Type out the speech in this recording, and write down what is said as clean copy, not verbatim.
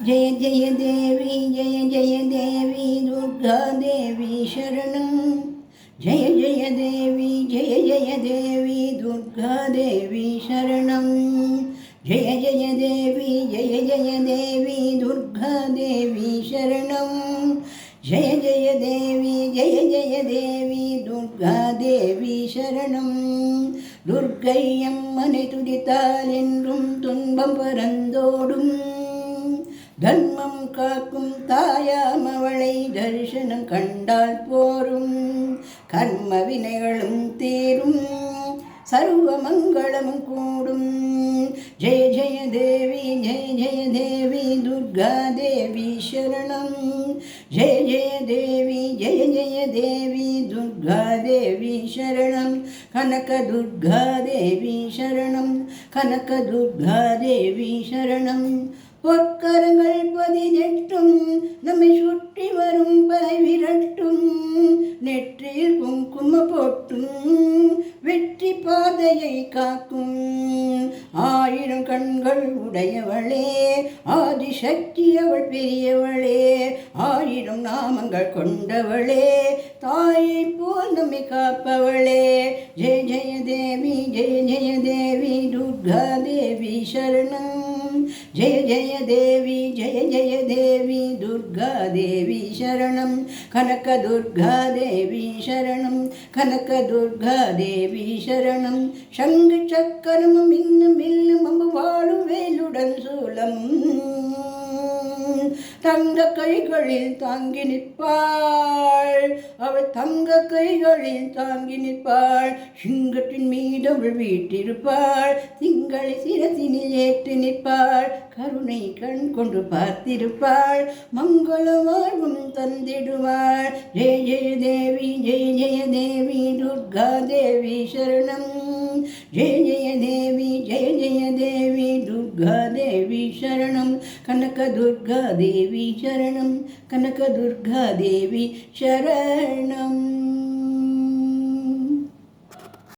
जय जय देवी दुर्गा देवी शरणं। जय जय देवी दुर्गा देवी शरणं। जय जय देवी दुर्गा देवी शरणं। जय जय देवी दुर्गा देवी शरणं। दुर्गै अम्मனை துதித்தால் என்றும் துன்பம் பறந்தோடும். தர்மம் காக்கும் தாயாம் அவளை தரிசனம் கண்டால் போரும். கர்ம வினைகளும் தீரும், சர்வ மங்களமும் கூடும். ஜெய ஜெய தேவி துர்கா தேவி சரணம். ஜெய ஜெய தேவி துர்கா தேவி சரணம். கனக துர்கா தேவி சரணம். கனக துர்கா தேவி சரணம். பொற்கரங்கள் 18 நம்மை சுற்றி வரும் பலை விரட்டும். நெற்றியில் குங்கும போட்டும் வெற்றி பாதையை காக்கும். 1000 கண்கள் உடையவளே, ஆதிசக்தி அவள் பெரியவளே. 1000 நாமங்கள் கொண்டவளே, தாயை போல் நம்மை காப்பவளே. ஜெய ஜெய தேவி துர்கா தேவி சரணம். जय जय देवी दुर्गा देवी शरणं. कनक दुर्गा देवी शरणं. कनक दुर्गा देवी शरणं. शंख चक्रम मिन्नु मिल्लु मम्बु वाळु वेलुडन् सूलम्. தங்க கைகளில் தாங்கி நிற்பாள் அவள். தங்க கைகளில் தாங்கி நிற்பாள். சிங்கத்தின் மீது அவள் வீட்டிருப்பாள். திங்களை சிரசினில் ஏற்றி நிற்பாள். கருணை கண் கொண்டு பார்த்திருப்பாள். மங்கள வாழ்வும் தந்திடுவாள். ஜெய ஜெய தேவி துர்கா தேவி சரணம். ஜெய ஜெய தேவி துர்கா தேவி சரணம். கனக துர்கா தேவி शरणं. कनक दुर्गा देवी शरणं.